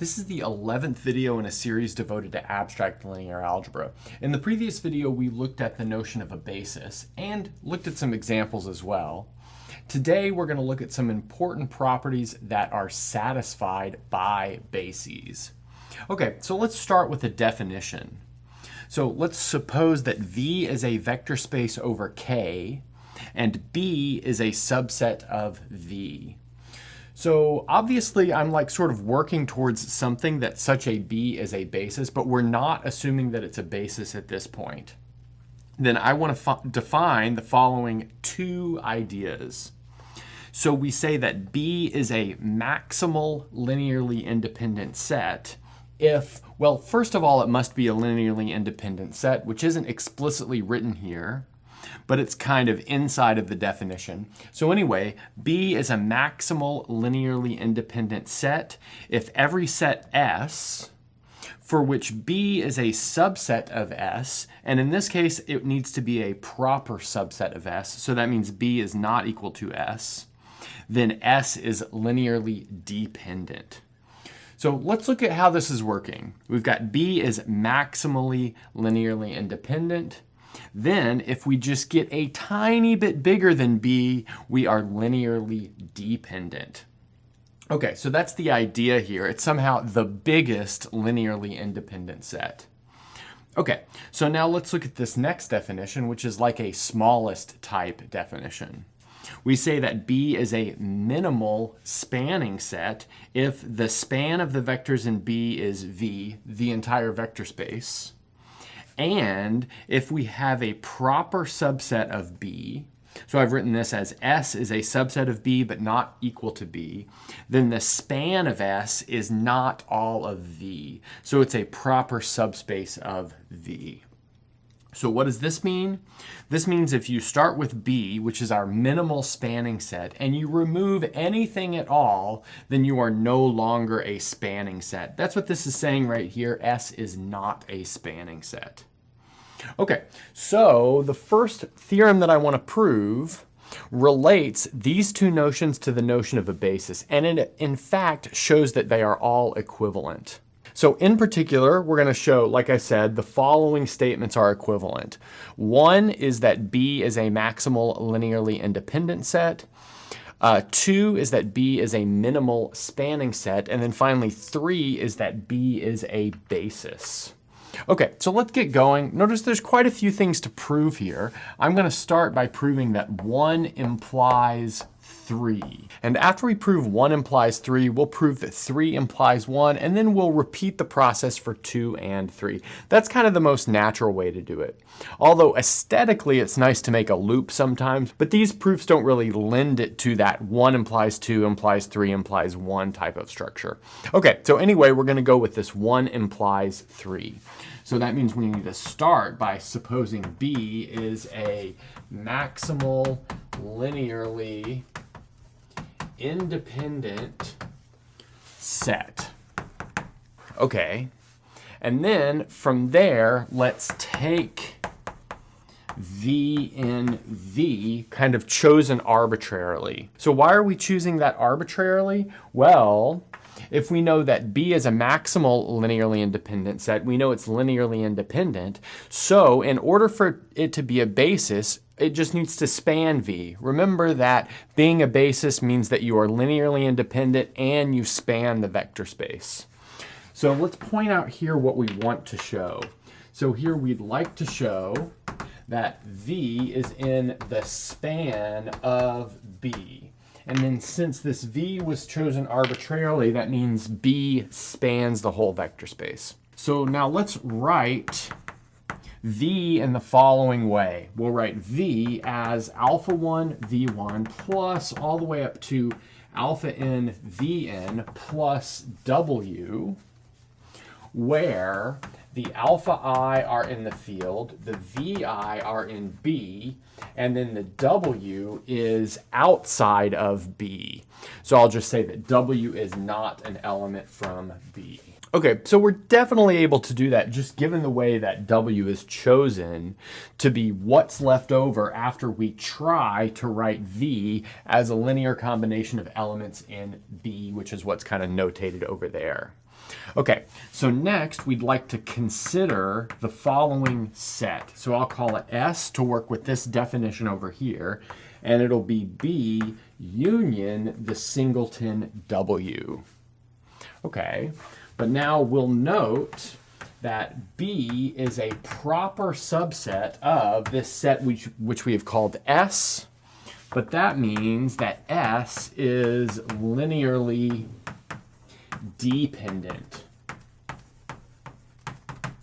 This is the 11th video in a series devoted to abstract linear algebra. In the previous video, we looked at the notion of a basis and looked at some examples as well. Today, we're going to look at some important properties that are satisfied by bases. Okay, so let's start with a definition. So let's suppose that V is a vector space over K and B is a subset of V. So obviously I'm like sort of working towards something that such a B is a basis, but we're not assuming that it's a basis at this point. Then I want to define the following two ideas. So we say that B is a maximal linearly independent set if, well, first of all, it must be a linearly independent set, which isn't explicitly written here, but it's kind of inside of the definition. So anyway, B is a maximal linearly independent set if every set S, for which B is a subset of S, and in this case, it needs to be a proper subset of S, so that means B is not equal to S, then S is linearly dependent. So let's look at how this is working. We've got B is maximally linearly independent. Then if we just get a tiny bit bigger than B, we are linearly dependent. Okay, so that's the idea here. It's somehow the biggest linearly independent set. Okay, so now let's look at this next definition, which is like a smallest type definition. We say that B is a minimal spanning set if the span of the vectors in B is V, the entire vector space, and if we have a proper subset of B, so I've written this as S is a subset of B but not equal to B, then the span of S is not all of V. So it's a proper subspace of V. So what does this mean? This means if you start with B, which is our minimal spanning set, and you remove anything at all, then you are no longer a spanning set. That's what this is saying right here. S is not a spanning set. Okay, so the first theorem that I want to prove relates these two notions to the notion of a basis, and it in fact shows that they are all equivalent. So in particular, we're going to show, like I said, the following statements are equivalent. One is that B is a maximal linearly independent set. Two is that B is a minimal spanning set. And then finally, three is that B is a basis. Okay, so let's get going. Notice there's quite a few things to prove here. I'm going to start by proving that 1 implies 3. And after we prove 1 implies 3, we'll prove that 3 implies 1, and then we'll repeat the process for 2 and 3. That's kind of the most natural way to do it. Although aesthetically, it's nice to make a loop sometimes, but these proofs don't really lend it to that 1 implies 2 implies 3 implies 1 type of structure. Okay, so anyway, we're going to go with this 1 implies 3. So that means we need to start by supposing B is a maximal linearly independent set. Okay, and then from there, let's take V in V kind of chosen arbitrarily. So why are we choosing that arbitrarily? Well, if we know that B is a maximal linearly independent set, we know it's linearly independent. So in order for it to be a basis, it just needs to span V. Remember that being a basis means that you are linearly independent and you span the vector space. So let's point out here what we want to show. So here we'd like to show that V is in the span of B. And then since this V was chosen arbitrarily, that means B spans the whole vector space. So now let's write V in the following way. We'll write V as alpha 1 V1 plus all the way up to alpha n Vn plus W, where the alpha I are in the field, the Vi are in B, and then the W is outside of B. So I'll just say that W is not an element from B. Okay, so we're definitely able to do that just given the way that W is chosen to be what's left over after we try to write V as a linear combination of elements in B, which is what's kind of notated over there. Okay, so next we'd like to consider the following set. So I'll call it S to work with this definition over here, and it'll be B union the singleton W. Okay, but now we'll note that B is a proper subset of this set which we have called S, but that means that S is linearly dependent.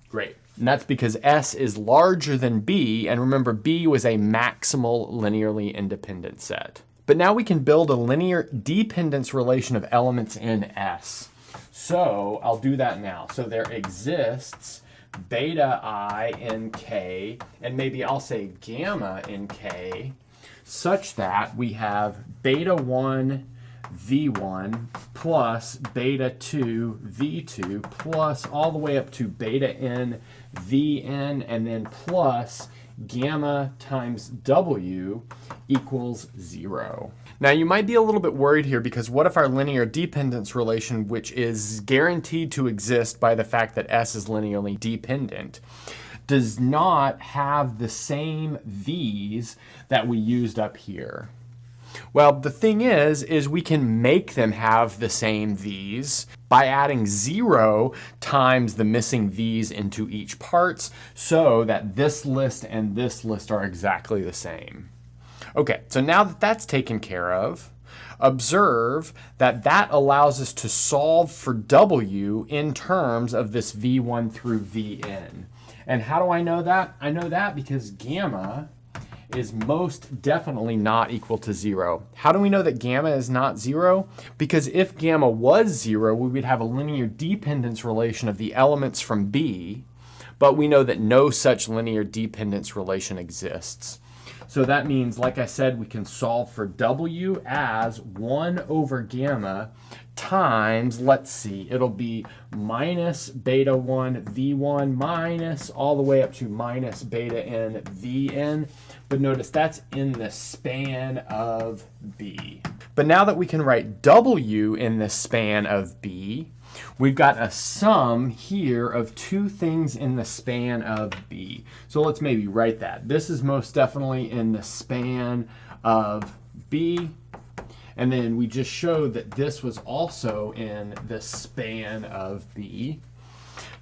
Great. And that's because S is larger than B, and remember B was a maximal linearly independent set. But now we can build a linear dependence relation of elements in S. So I'll do that now. So there exists beta I in K, and maybe I'll say gamma in K, such that we have beta 1 V1 plus beta 2 V2 plus all the way up to beta n Vn, and then plus gamma times W equals 0. Now you might be a little bit worried here, because what if our linear dependence relation, which is guaranteed to exist by the fact that S is linearly dependent, does not have the same V's that we used up here? Well, the thing is we can make them have the same V's by adding 0 times the missing V's into each parts, so that this list and this list are exactly the same. Okay, so now that that's taken care of, observe that that allows us to solve for W in terms of this V1 through Vn. And how do I know that? I know that because gamma is most definitely not equal to 0. How do we know that gamma is not 0? Because if gamma was 0, we would have a linear dependence relation of the elements from B, but we know that no such linear dependence relation exists. So that means, like I said, we can solve for W as 1 over gamma times, let's see, it'll be minus beta 1 V1 minus all the way up to minus beta n Vn. But notice that's in the span of B. But now that we can write W in the span of B, we've got a sum here of two things in the span of B. So let's maybe write that. This is most definitely in the span of B. And then we just showed that this was also in the span of B.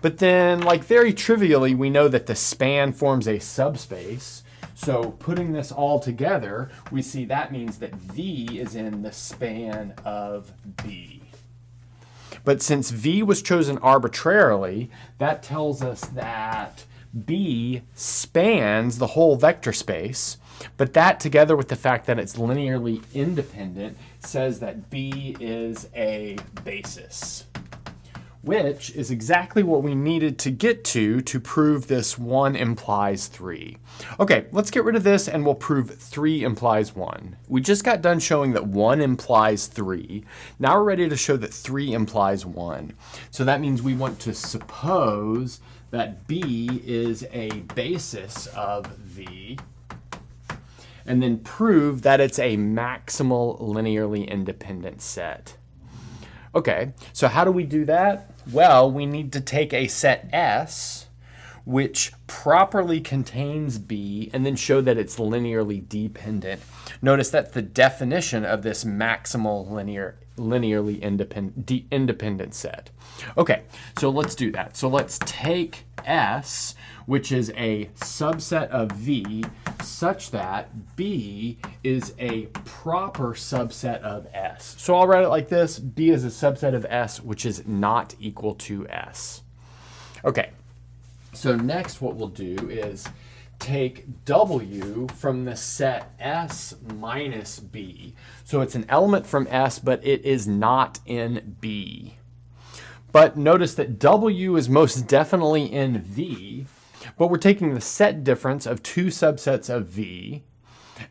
But then, like very trivially, we know that the span forms a subspace. So putting this all together, we see that means that V is in the span of B. But since V was chosen arbitrarily, that tells us that B spans the whole vector space. But that, together with the fact that it's linearly independent, says that B is a basis, which is exactly what we needed to get to prove this 1 implies 3. Okay, let's get rid of this and we'll prove 3 implies 1. We just got done showing that 1 implies 3. Now we're ready to show that 3 implies 1. So that means we want to suppose that B is a basis of V, and then prove that it's a maximal linearly independent set. Okay, so how do we do that? Well, we need to take a set S, which properly contains B, and then show that it's linearly dependent. Notice that's the definition of this maximal linearly independent set. Okay, so let's do that. So let's take S, which is a subset of V, such that B is a proper subset of S. So I'll write it like this: B is a subset of S which is not equal to S. Okay, so next what we'll do is take W from the set S minus B. So it's an element from S, but it is not in B. But notice that W is most definitely in V, but we're taking the set difference of two subsets of V,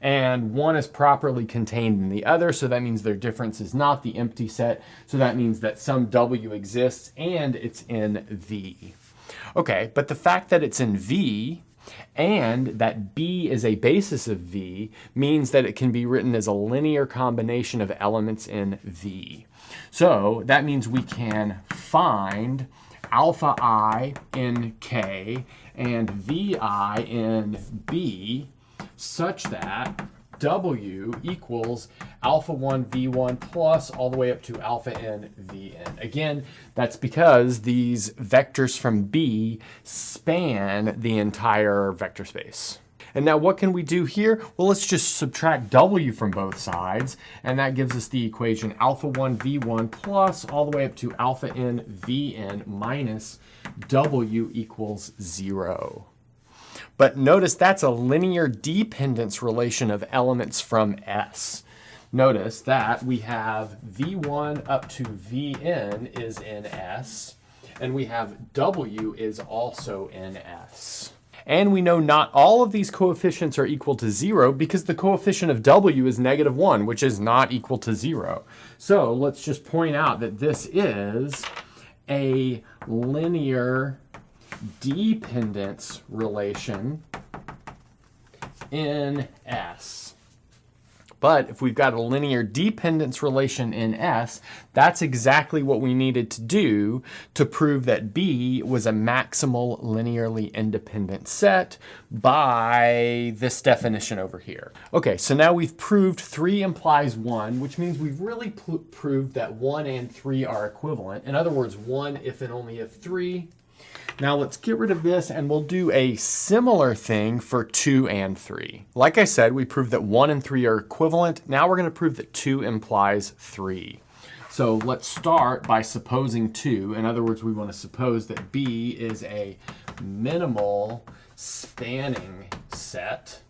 and one is properly contained in the other, so that means their difference is not the empty set, so that means that some W exists and it's in V. Okay, but the fact that it's in V and that B is a basis of V means that it can be written as a linear combination of elements in V. So that means we can find alpha I in K and VI in B such that W equals alpha 1 V1 plus all the way up to alpha n Vn. Again, that's because these vectors from B span the entire vector space. And now what can we do here? Well, let's just subtract W from both sides, and that gives us the equation alpha 1 V1 plus all the way up to alpha n Vn minus W equals 0. But notice that's a linear dependence relation of elements from S. Notice that we have V1 up to Vn is in S, and we have W is also in S. And we know not all of these coefficients are equal to 0 because the coefficient of W is -1, which is not equal to 0. So let's just point out that this is a linear dependence relation in S. But if we've got a linear dependence relation in S, that's exactly what we needed to do to prove that B was a maximal linearly independent set by this definition over here. Okay, so now we've proved 3 implies 1, which means we've really proved that 1 and 3 are equivalent. In other words, 1 if and only if 3. Now let's get rid of this and we'll do a similar thing for 2 and 3. Like I said, we proved that 1 and 3 are equivalent. Now we're going to prove that 2 implies 3. So let's start by supposing 2. In other words, we want to suppose that B is a minimal spanning set.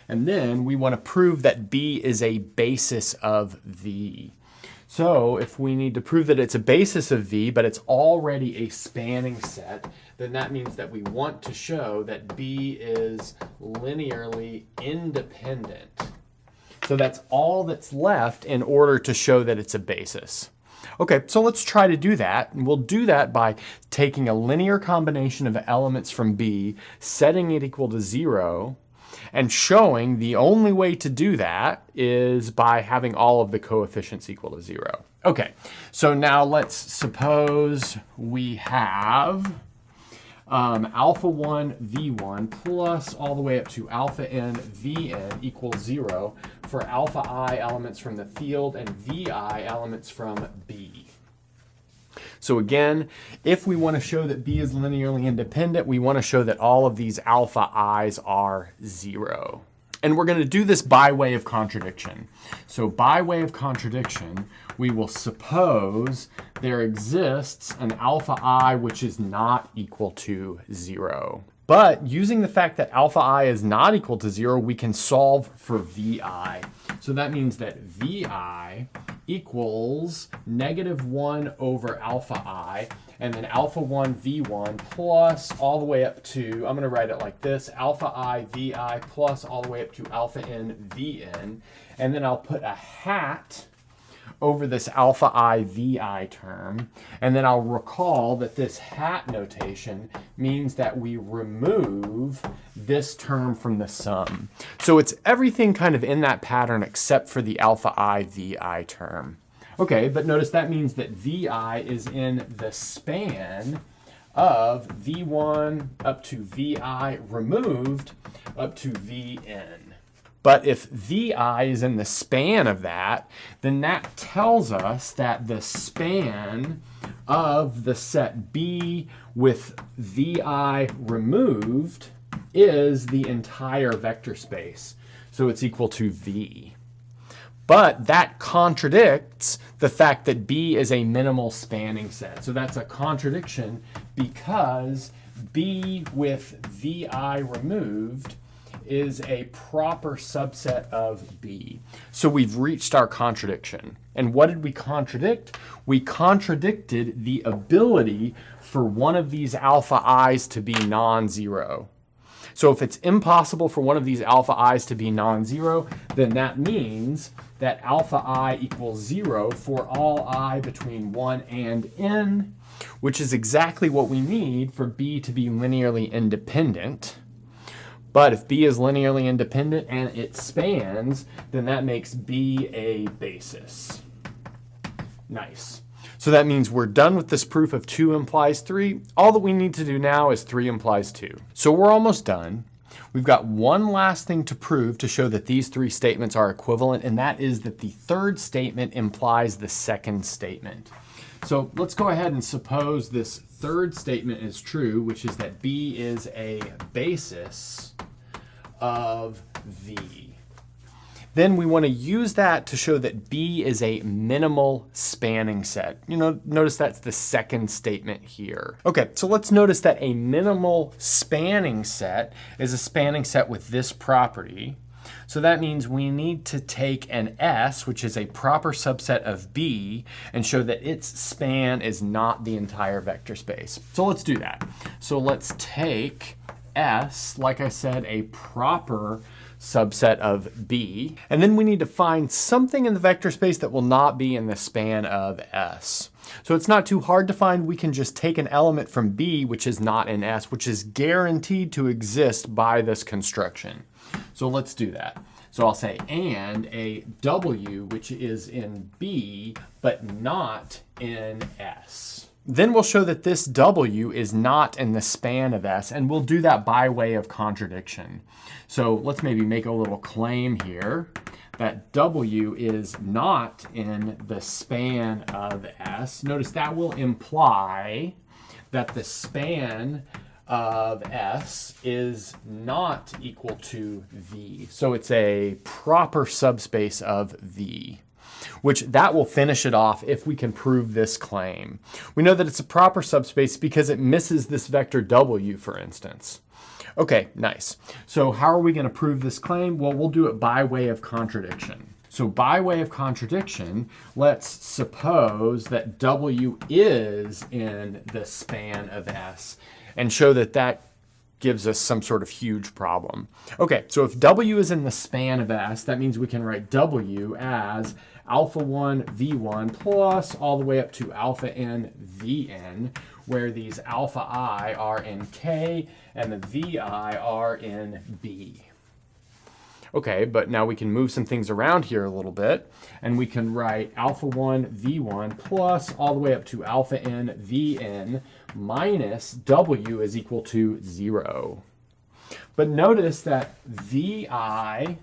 And then we want to prove that B is a basis of V. So if we need to prove that it's a basis of V, but it's already a spanning set, then that means that we want to show that B is linearly independent. So that's all that's left in order to show that it's a basis. Okay, so let's try to do that. And we'll do that by taking a linear combination of elements from B, setting it equal to 0, and showing the only way to do that is by having all of the coefficients equal to 0. Okay, so now let's suppose we have alpha 1 V1 plus all the way up to alpha n Vn equals 0 for alpha I elements from the field and Vi elements from B. So again, if we want to show that B is linearly independent, we want to show that all of these alpha i's are 0. And we're going to do this by way of contradiction. So by way of contradiction, we will suppose there exists an alpha I which is not equal to 0. But using the fact that alpha I is not equal to 0, we can solve for Vi. So that means that Vi equals -1 over alpha I, and then alpha 1 V1 plus all the way up to, I'm going to write it like this, alpha I Vi plus all the way up to alpha n Vn, and then I'll put a hat over this alpha I Vi term, and then I'll recall that this hat notation means that we remove this term from the sum. So it's everything kind of in that pattern except for the alpha I Vi term. Okay, but notice that means that Vi is in the span of V1 up to Vi removed up to Vn. But if Vi is in the span of that, then that tells us that the span of the set B with Vi removed is the entire vector space. So it's equal to V. But that contradicts the fact that B is a minimal spanning set. So that's a contradiction because B with Vi removed is a proper subset of B. So we've reached our contradiction. And what did we contradict? We contradicted the ability for one of these alpha i's to be non-zero. So if it's impossible for one of these alpha i's to be non-zero, then that means that alpha I equals 0 for all I between 1 and n, which is exactly what we need for B to be linearly independent. But if B is linearly independent and it spans, then that makes B a basis. Nice. So that means we're done with this proof of 2 implies 3. All that we need to do now is 3 implies 2. So we're almost done. We've got one last thing to prove to show that these 3 statements are equivalent, and that is that the third statement implies the second statement. So let's go ahead and suppose this third statement is true, which is that B is a basis of V. Then we want to use that to show that B is a minimal spanning set. Notice that's the second statement here. Okay, so let's notice that a minimal spanning set is a spanning set with this property. So that means we need to take an S, which is a proper subset of B, and show that its span is not the entire vector space. So let's do that. So let's take S, like I said, a proper subset of B, and then we need to find something in the vector space that will not be in the span of S. So it's not too hard to find. We can just take an element from B, which is not in S, which is guaranteed to exist by this construction. So let's do that. So I'll say and a W, which is in B, but not in S. Then we'll show that this W is not in the span of S, and we'll do that by way of contradiction. So let's maybe make a little claim here that W is not in the span of S. Notice that will imply that the span of S is not equal to V. So it's a proper subspace of V, which that will finish it off if we can prove this claim. We know that it's a proper subspace because it misses this vector W, for instance. Okay, nice. So how are we going to prove this claim? Well, we'll do it by way of contradiction. So by way of contradiction, let's suppose that W is in the span of S and show that that gives us some sort of huge problem. Okay, so if W is in the span of S, that means we can write W as alpha 1 V1 plus all the way up to alpha n Vn, where these alpha I are in K and the Vi are in B. Okay, but now we can move some things around here a little bit, and we can write alpha 1 V1 plus all the way up to alpha n Vn minus W is equal to 0. But notice that Vi,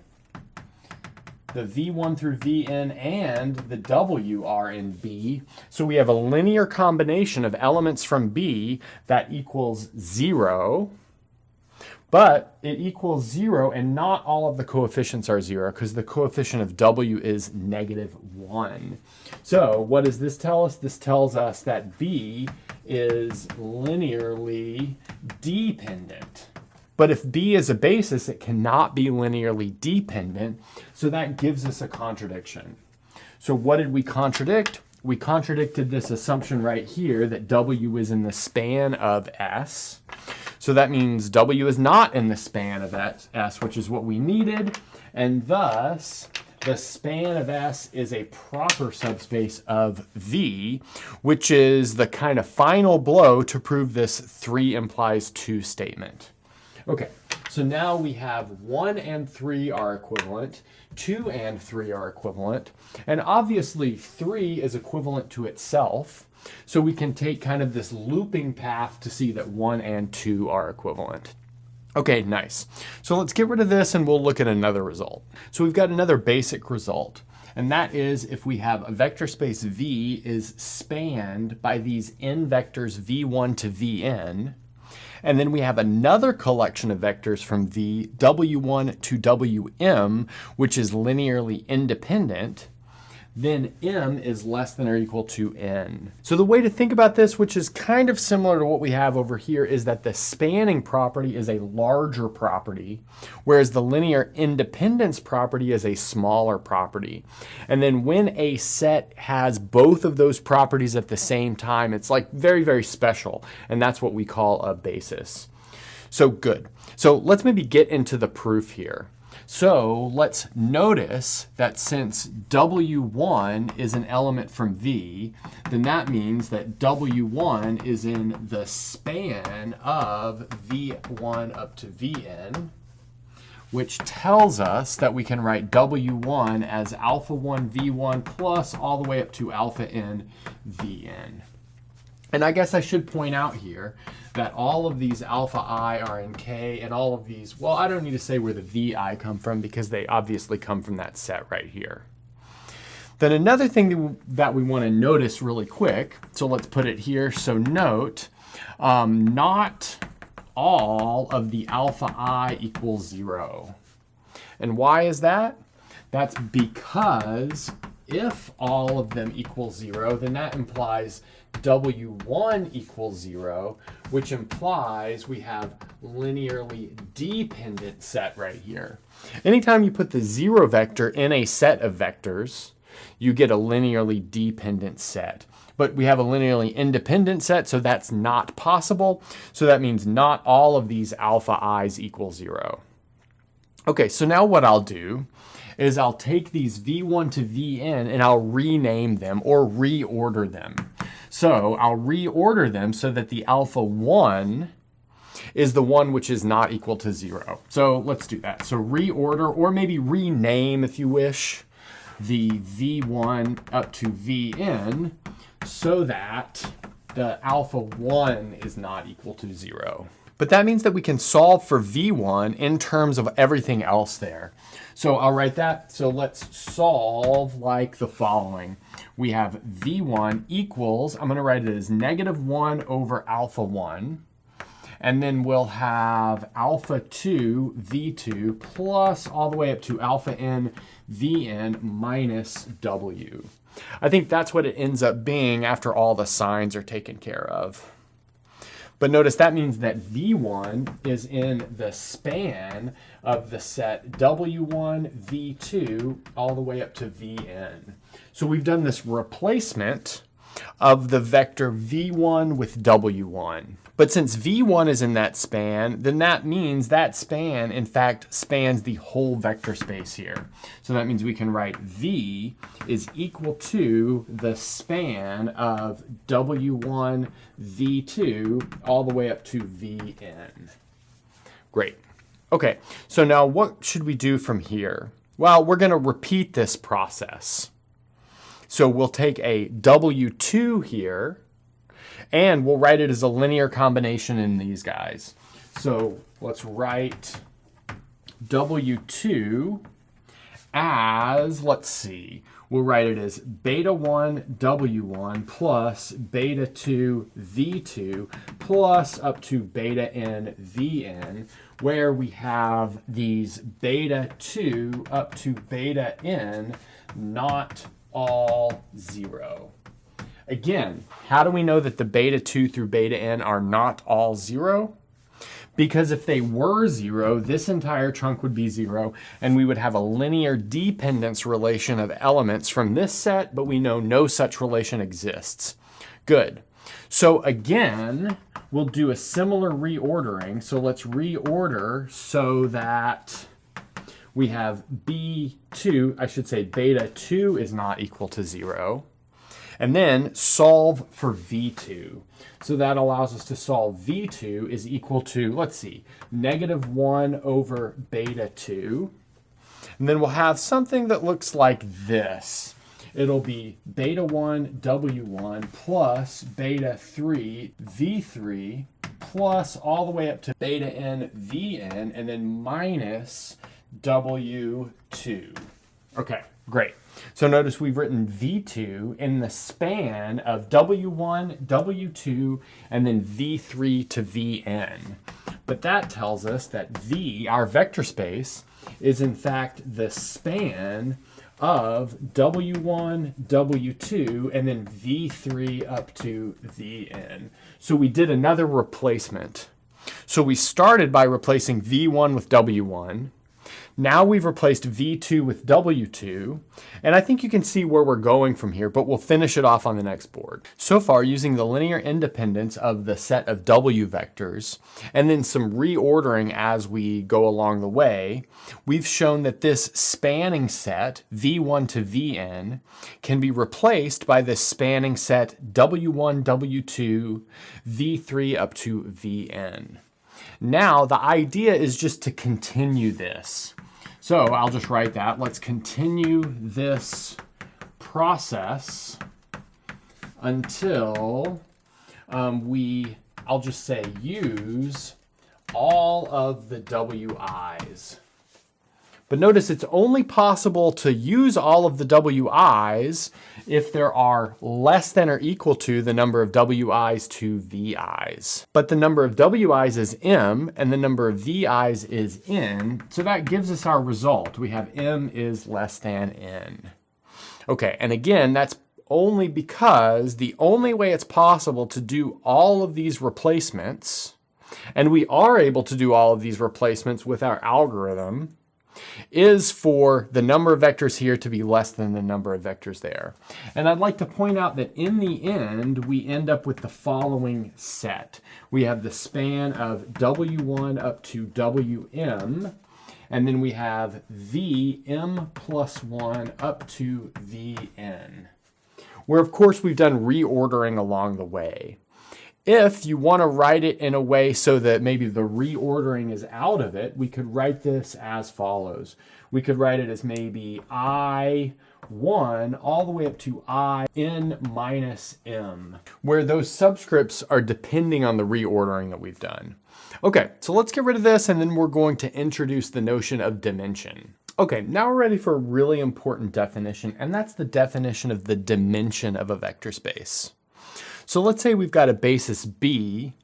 the V1 through Vn, and the W are in B. So we have a linear combination of elements from B that equals 0. But it equals 0, and not all of the coefficients are 0, because the coefficient of W is -1. So what does this tell us? This tells us that B is linearly dependent. But if B is a basis, it cannot be linearly dependent, so that gives us a contradiction. So what did we contradict? We contradicted this assumption right here that W is in the span of S. So that means W is not in the span of S, which is what we needed, and thus the span of S is a proper subspace of V, which is the kind of final blow to prove this 3 implies 2 statement. Okay, so now we have 1 and 3 are equivalent, 2 and 3 are equivalent, and obviously 3 is equivalent to itself. So we can take kind of this looping path to see that 1 and 2 are equivalent. Okay, nice. So let's get rid of this and we'll look at another result. So we've got another basic result, and that is if we have a vector space V is spanned by these n vectors V1 to Vn, and then we have another collection of vectors from V, W1 to Wm, which is linearly independent, then m is less than or equal to n. So the way to think about this, which is kind of similar to what we have over here, is that the spanning property is a larger property, whereas the linear independence property is a smaller property. And then when a set has both of those properties at the same time, it's like very, very special, and that's what we call a basis. So good. So let's maybe get into the proof here. So let's notice that since W1 is an element from V, then that means that W1 is in the span of V1 up to Vn, which tells us that we can write W1 as alpha 1 V1 plus all the way up to alpha n Vn. And I guess I should point out here that all of these alpha I are in K, and all of these, well, I don't need to say where the VI come from because they obviously come from that set right here. Then another thing that we want to notice really quick, so let's put it here. So note, not all of the alpha I equals 0. And why is that? That's because if all of them equal 0, then that implies W1 equals 0, which implies we have linearly dependent set right here. Anytime you put the 0 vector in a set of vectors, you get a linearly dependent set. But we have a linearly independent set, so that's not possible. So that means not all of these alpha i's equal 0. Okay, so now what I'll do is I'll take these V1 to Vn and I'll rename them or reorder them. So I'll reorder them so that the alpha 1 is the one which is not equal to 0. So let's do that. So reorder, or maybe rename if you wish, the V1 up to Vn so that the alpha 1 is not equal to 0. But that means that we can solve for V1 in terms of everything else there. So I'll write that. So let's solve like the following. We have V1 equals, I'm going to write it as -1 over alpha 1. And then we'll have alpha 2 V2 plus all the way up to alpha n Vn minus W. I think that's what it ends up being after all the signs are taken care of. But notice that means that V1 is in the span of the set W1, V2, all the way up to Vn. So we've done this replacement of the vector V1 with W1. But since V1 is in that span, then that means that span, in fact, spans the whole vector space here. So that means we can write V is equal to the span of W1, V2, all the way up to Vn. Great. Okay, so now what should we do from here? Well, we're going to repeat this process. So we'll take a W2 here, and we'll write it as a linear combination in these guys. So let's write W2 as, let's see, we'll write it as beta 1 W1 plus beta 2 V2 plus up to beta n Vn, where we have these beta 2 up to beta n not all 0. Again, how do we know that the beta 2 through beta n are not all 0? Because if they were 0, this entire chunk would be 0, and we would have a linear dependence relation of elements from this set, but we know no such relation exists. Good. So again, we'll do a similar reordering. So let's reorder so that we have B2, I should say beta 2 is not equal to 0. And then solve for V2. So that allows us to solve V2 is equal to, let's see, -1 over beta 2. And then we'll have something that looks like this. It'll be beta 1 W1 plus beta 3 V3 plus all the way up to beta n Vn and then minus W2. Okay, great. So notice we've written V2 in the span of W1, W2, and then V3 to Vn. But that tells us that V, our vector space, is in fact the span of W1, W2, and then V3 up to Vn. So we did another replacement. So we started by replacing V1 with W1. Now we've replaced V2 with W2, and I think you can see where we're going from here, but we'll finish it off on the next board. So far, using the linear independence of the set of W vectors, and then some reordering as we go along the way, we've shown that this spanning set, V1 to Vn, can be replaced by this spanning set W1, W2, V3 up to Vn. Now, the idea is just to continue this. So I'll just write that. Let's continue this process until I'll just say use all of the Wi's. But notice it's only possible to use all of the Wi's if there are less than or equal to the number of Wi's to Vi's. But the number of Wi's is m and the number of Vi's is n, so that gives us our result. We have m is less than n. Okay, and again, that's only because the only way it's possible to do all of these replacements, and we are able to do all of these replacements with our algorithm, is for the number of vectors here to be less than the number of vectors there. And I'd like to point out that in the end, we end up with the following set. We have the span of W1 up to Wm, and then we have Vm plus 1 up to Vn, where of course we've done reordering along the way. If you want to write it in a way so that maybe the reordering is out of it, we could write this as follows. We could write it as maybe I1 all the way up to In minus m, where those subscripts are depending on the reordering that we've done. Okay, so let's get rid of this, and then we're going to introduce the notion of dimension. Okay, now we're ready for a really important definition, and that's the definition of the dimension of a vector space. So let's say we've got a basis B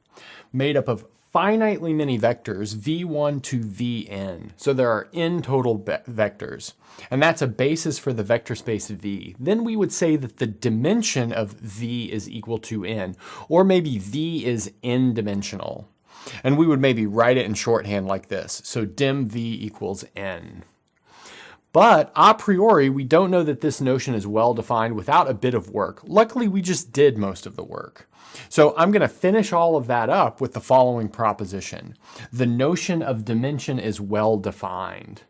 made up of finitely many vectors, V1 to Vn. So there are n total vectors, and that's a basis for the vector space V. Then we would say that the dimension of V is equal to n, or maybe V is n-dimensional. And we would maybe write it in shorthand like this. So dim V equals n. But a priori, we don't know that this notion is well defined without a bit of work. Luckily, we just did most of the work. So I'm going to finish all of that up with the following proposition. The notion of dimension is well defined.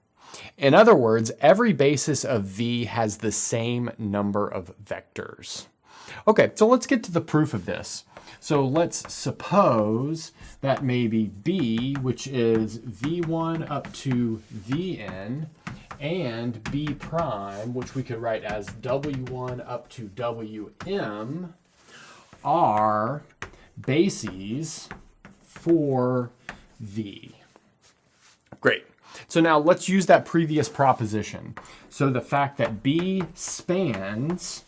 In other words, every basis of V has the same number of vectors. Okay, so let's get to the proof of this. So let's suppose that maybe B, which is V1 up to Vn, and B prime, which we could write as W1 up to Wm, are bases for V. Great. So now let's use that previous proposition. So the fact that B spans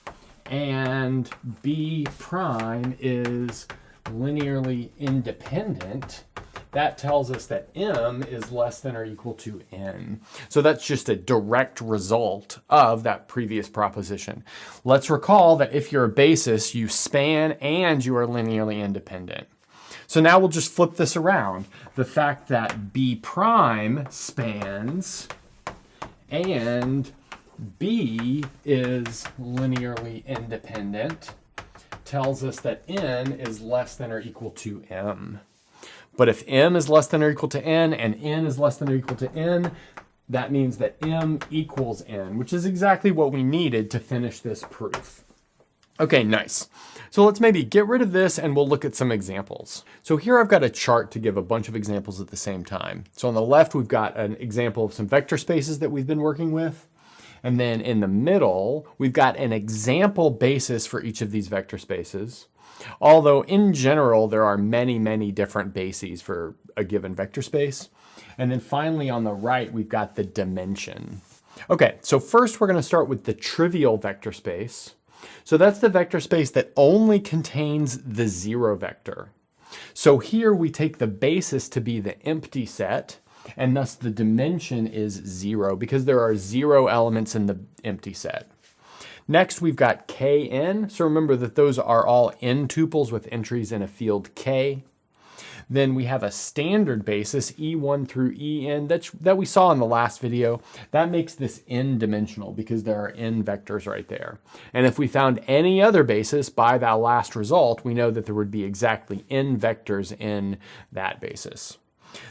and B prime is linearly independent, that tells us that m is less than or equal to n. So that's just a direct result of that previous proposition. Let's recall that if you're a basis, you span and you are linearly independent. So now we'll just flip this around. The fact that B prime spans and B is linearly independent tells us that n is less than or equal to m. But if m is less than or equal to n and n is less than or equal to n, that means that m equals n, which is exactly what we needed to finish this proof. Okay, nice. So let's maybe get rid of this and we'll look at some examples. So here I've got a chart to give a bunch of examples at the same time. So on the left, we've got an example of some vector spaces that we've been working with. And then in the middle, we've got an example basis for each of these vector spaces. Although in general, there are many, many different bases for a given vector space. And then finally on the right, we've got the dimension. Okay, so first we're going to start with the trivial vector space. So that's the vector space that only contains the zero vector. So here we take the basis to be the empty set, and thus the dimension is 0 because there are 0 elements in the empty set. Next, we've got Kn. So remember that those are all n tuples with entries in a field K. Then we have a standard basis, E1 through En, that we saw in the last video. That makes this n-dimensional because there are n vectors right there. And if we found any other basis by that last result, we know that there would be exactly n vectors in that basis.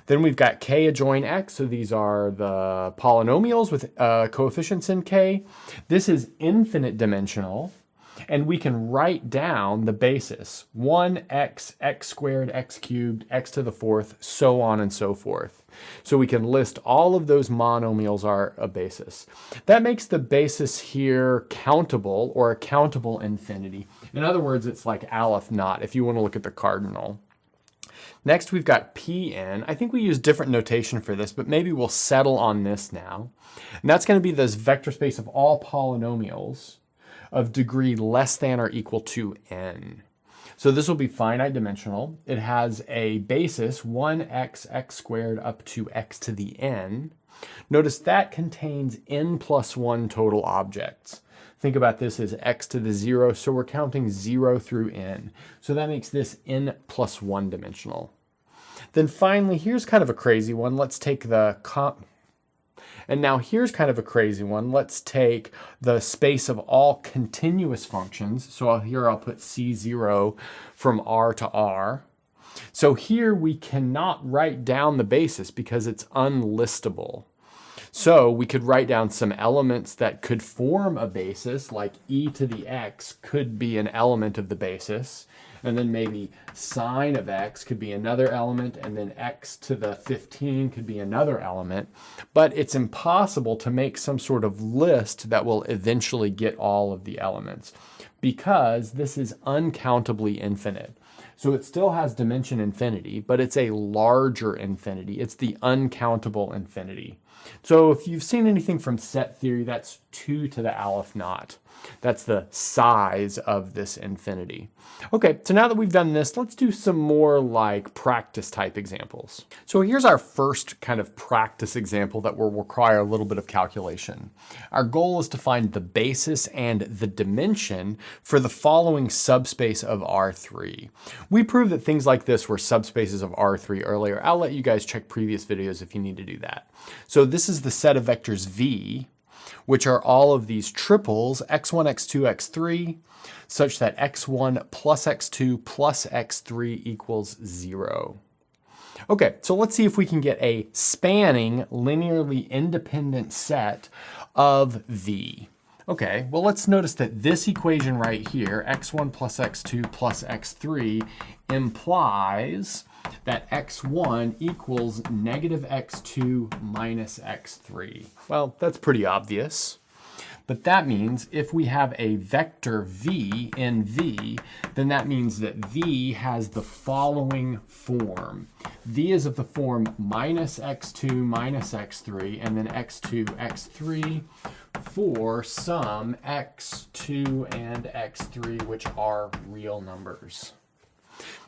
Then we've got k adjoin x, so these are the polynomials with coefficients in k. This is infinite dimensional, and we can write down the basis, 1x, x squared, x cubed, x to the fourth, so on and so forth. So we can list all of those monomials are a basis. That makes the basis here countable, or a countable infinity. In other words, it's like aleph naught if you want to look at the cardinal. Next, we've got Pn. I think we use different notation for this, but maybe we'll settle on this now. And that's going to be this vector space of all polynomials of degree less than or equal to n. So this will be finite dimensional. It has a basis, 1x, x squared up to x to the n. Notice that contains n plus 1 total objects. Think about this as x to the 0, so we're counting 0 through n. So that makes this n plus 1 dimensional. Then finally, here's kind of a crazy one. Let's take the and now here's kind of a crazy one. Let's take the space of all continuous functions. So here I'll put C0 from R to R. So here we cannot write down the basis because it's unlistable. So we could write down some elements that could form a basis, like e to the x could be an element of the basis, and then maybe sine of x could be another element, and then x to the 15 could be another element. But it's impossible to make some sort of list that will eventually get all of the elements because this is uncountably infinite. So it still has dimension infinity, but it's a larger infinity. It's the uncountable infinity. So if you've seen anything from set theory, that's 2 to the aleph naught. That's the size of this infinity. Okay, so now that we've done this, let's do some more like practice type examples. So here's our first kind of practice example that will require a little bit of calculation. Our goal is to find the basis and the dimension for the following subspace of R3. We proved that things like this were subspaces of R3 earlier. I'll let you guys check previous videos if you need to do that. So this is the set of vectors V, which are all of these triples, x1, x2, x3, such that x1 plus x2 plus x3 equals 0. Okay, so let's see if we can get a spanning linearly independent set of V. Okay, well let's notice that this equation right here, x1 plus x2 plus x3, implies that x1 equals negative x2 minus x3. Well, that's pretty obvious. But that means if we have a vector v in V, then that means that V has the following form. V is of the form minus x2 minus x3, and then x2, x3 for some x2 and x3, which are real numbers.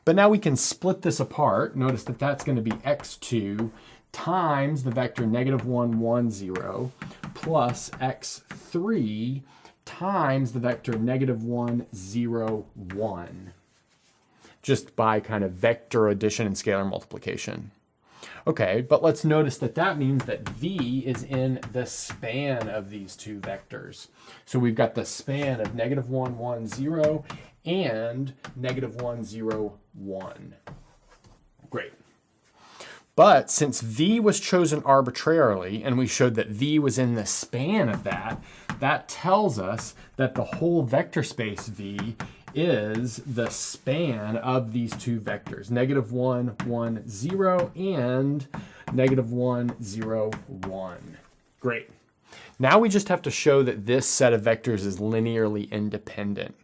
But now we can split this apart. Notice that that's going to be x2 times the vector negative 1, 1, 0, plus x3 times the vector negative 1, 0, 1, just by kind of vector addition and scalar multiplication. Okay, but let's notice that that means that V is in the span of these two vectors. So we've got the span of negative 1, 1, 0 and negative 1, 0, 1. Great. But since V was chosen arbitrarily, and we showed that V was in the span of that, that tells us that the whole vector space V is the span of these two vectors, negative 1, 1, 0, and negative 1, 0, 1. Great. Now we just have to show that this set of vectors is linearly independent.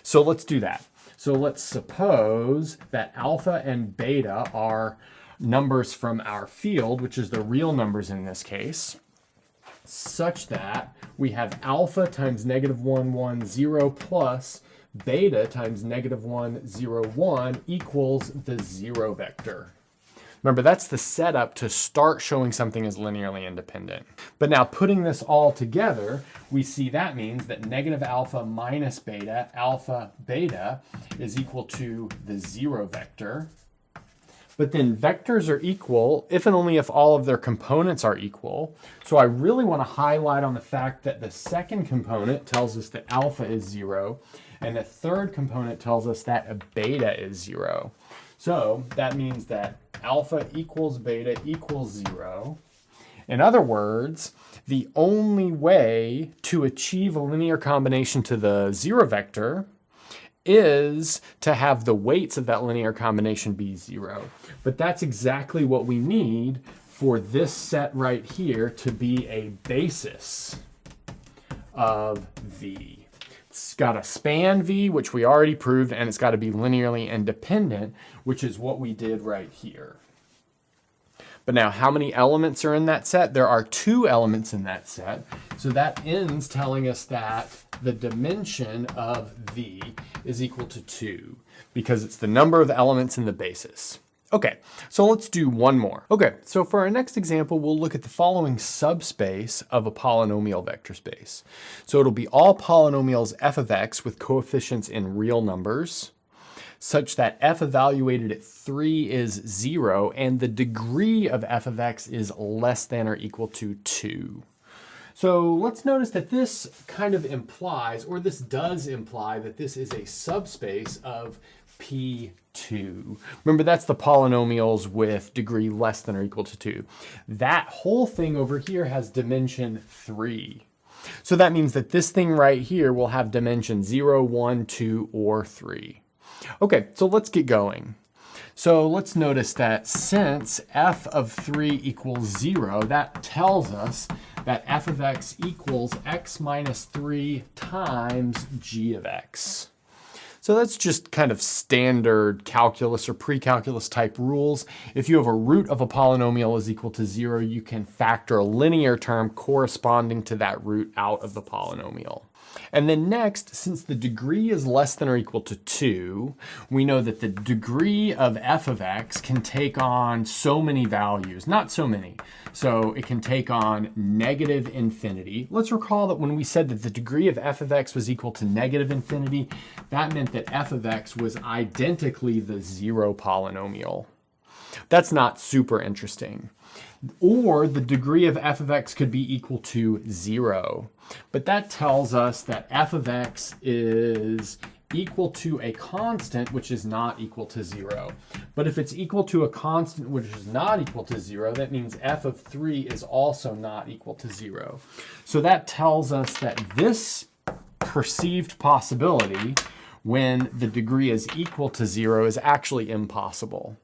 So let's do that. So let's suppose that alpha and beta are numbers from our field, which is the real numbers in this case, such that we have alpha times negative 1, 1, 0 plus beta times negative 1, 0, 1 equals the 0 vector. Remember, that's the setup to start showing something as linearly independent. But now putting this all together, we see that means that negative alpha minus beta, alpha beta, is equal to the 0 vector. But then vectors are equal if and only if all of their components are equal. So I really want to highlight on the fact that the second component tells us that alpha is 0, and the third component tells us that beta is 0. So that means that alpha equals beta equals 0. In other words, the only way to achieve a linear combination to the 0 vector is to have the weights of that linear combination be 0. But that's exactly what we need for this set right here to be a basis of V. It's got to span V, which we already proved, and it's got to be linearly independent, which is what we did right here. But now, how many elements are in that set? There are 2 elements in that set. So that ends telling us that the dimension of V is equal to 2, because it's the number of elements in the basis. Okay, so let's do one more. Okay, so for our next example, we'll look at the following subspace of a polynomial vector space. So it'll be all polynomials f of x with coefficients in real numbers, such that f evaluated at 3 is 0, and the degree of f of x is less than or equal to 2. So let's notice that this kind of implies, or this does imply, that this is a subspace of P2. Remember, that's the polynomials with degree less than or equal to 2. That whole thing over here has dimension 3. So that means that this thing right here will have dimension 0, 1, 2, or 3. Okay, so let's get going. So let's notice that since f of 3 equals 0, that tells us that f of x equals x minus 3 times g of x. So that's just kind of standard calculus or pre-calculus type rules. If you have a root of a polynomial is equal to 0, you can factor a linear term corresponding to that root out of the polynomial. And then next, since the degree is less than or equal to 2, we know that the degree of f of x can take on so many values, not so many. So it can take on negative infinity. Let's recall that when we said that the degree of f of x was equal to negative infinity, that meant that f of x was identically the 0 polynomial. That's not super interesting. Or the degree of f of x could be equal to 0. But that tells us that f of x is equal to a constant which is not equal to 0. But if it's equal to a constant which is not equal to 0, that means f of 3 is also not equal to 0. So that tells us that this perceived possibility, when the degree is equal to 0, is actually impossible.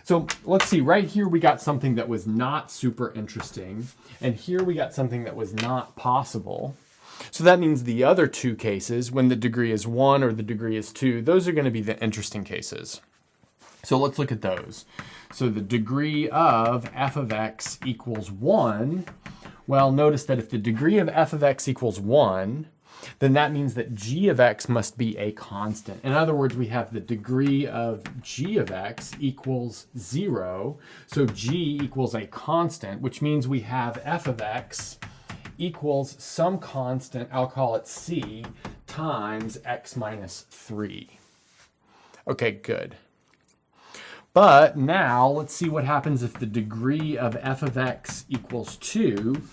So let's see, right here we got something that was not super interesting, and here we got something that was not possible. So that means the other 2 cases, when the degree is 1 or the degree is 2, those are going to be the interesting cases. So let's look at those. So the degree of f of x equals 1, well, notice that if the degree of f of x equals 1, then that means that g of x must be a constant. In other words, we have the degree of g of x equals 0. So g equals a constant, which means we have f of x equals some constant, I'll call it c, times x minus 3. Okay, good. But now let's see what happens if the degree of f of x equals 2.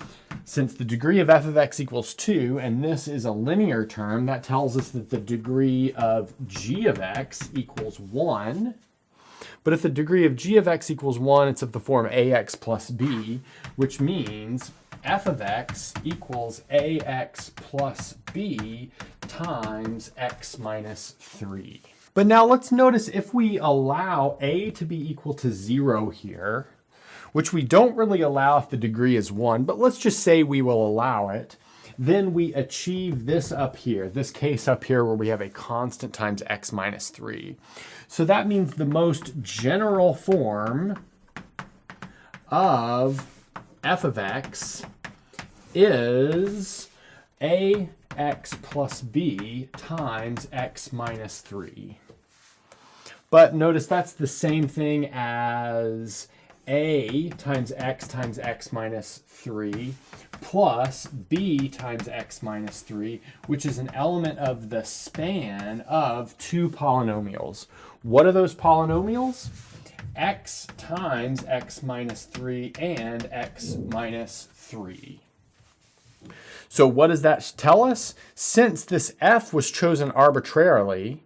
Since the degree of f of x equals 2, and this is a linear term, that tells us that the degree of g of x equals 1. But if the degree of g of x equals 1, it's of the form ax plus b, which means f of x equals ax plus b times x minus 3. But now let's notice if we allow a to be equal to 0 here, which we don't really allow if the degree is 1, but let's just say we will allow it, then we achieve this up here, this case up here where we have a constant times x minus 3. So that means the most general form of f of x is ax plus b times x minus 3. But notice that's the same thing as a times x minus 3 plus b times x minus 3, which is an element of the span of 2 polynomials. What are those polynomials? x times x minus 3 and x minus 3. So what does that tell us? Since this f was chosen arbitrarily,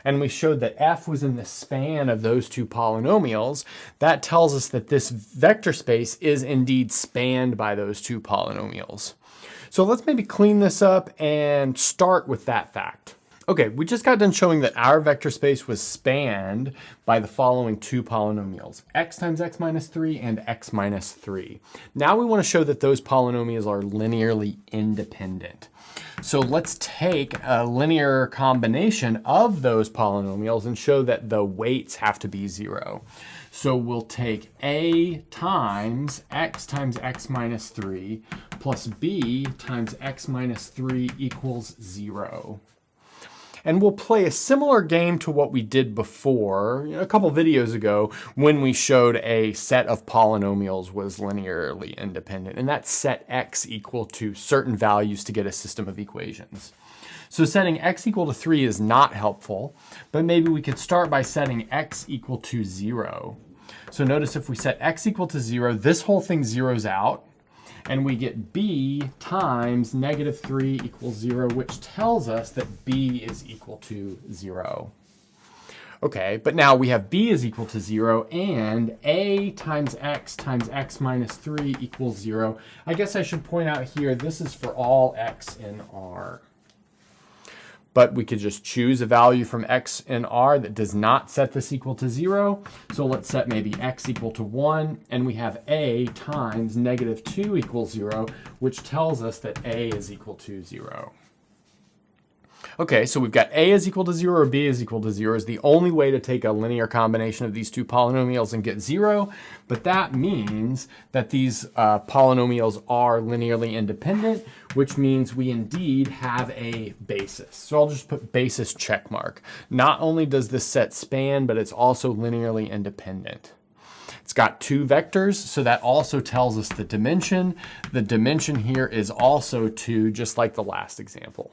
and we showed that f was in the span of those two polynomials, that tells us that this vector space is indeed spanned by those two polynomials. So let's maybe clean this up and start with that fact. Okay, we just got done showing that our vector space was spanned by the following two polynomials, x times x minus 3 and x minus 3. Now we want to show that those polynomials are linearly independent. So let's take a linear combination of those polynomials and show that the weights have to be 0. So we'll take a times x minus 3 plus b times x minus 3 equals 0. And we'll play a similar game to what we did before, a couple videos ago, when we showed a set of polynomials was linearly independent. And that's set x equal to certain values to get a system of equations. So setting x equal to 3 is not helpful, but maybe we could start by setting x equal to 0. So notice if we set x equal to 0, this whole thing zeroes out. And we get b times negative 3 equals 0, which tells us that b is equal to 0. Okay, but now we have b is equal to 0 and a times x minus 3 equals 0. I guess I should point out here, this is for all x in R. But we could just choose a value from x in R that does not set this equal to 0. So let's set maybe x equal to 1, and we have a times negative 2 equals 0, which tells us that a is equal to 0. Okay, so we've got a is equal to 0 or b is equal to 0 is the only way to take a linear combination of these two polynomials and get 0. But that means that these polynomials are linearly independent, which means we indeed have a basis. So I'll just put basis check mark. Not only does this set span, but it's also linearly independent. It's got two vectors, so that also tells us the dimension. The dimension here is also 2, just like the last example.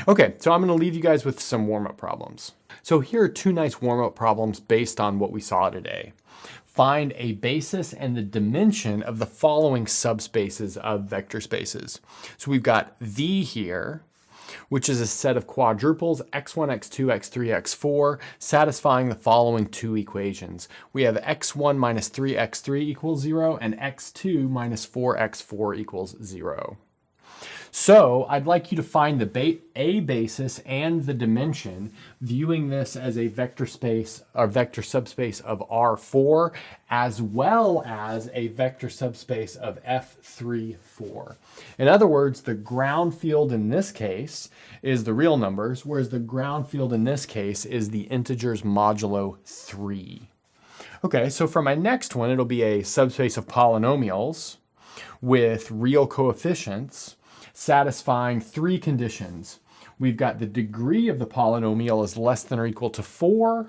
Okay, so I'm going to leave you guys with some warm-up problems. So here are two nice warm-up problems based on what we saw today. Find a basis and the dimension of the following subspaces of vector spaces. So we've got V here, which is a set of quadruples, x1, x2, x3, x4, satisfying the following two equations. We have x1 minus 3x3 equals 0 and x2 minus 4x4 equals 0. So I'd like you to find the a basis and the dimension, viewing this as a vector space or vector subspace of R4, as well as a vector subspace of F3, 4. In other words, the ground field in this case is the real numbers, whereas the ground field in this case is the integers modulo 3. Okay, so for my next one, it'll be a subspace of polynomials with real coefficients, satisfying three conditions. We've got the degree of the polynomial is less than or equal to 4,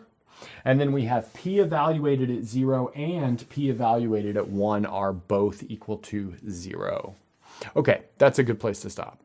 and then we have p evaluated at 0 and p evaluated at 1 are both equal to 0. Okay, that's a good place to stop.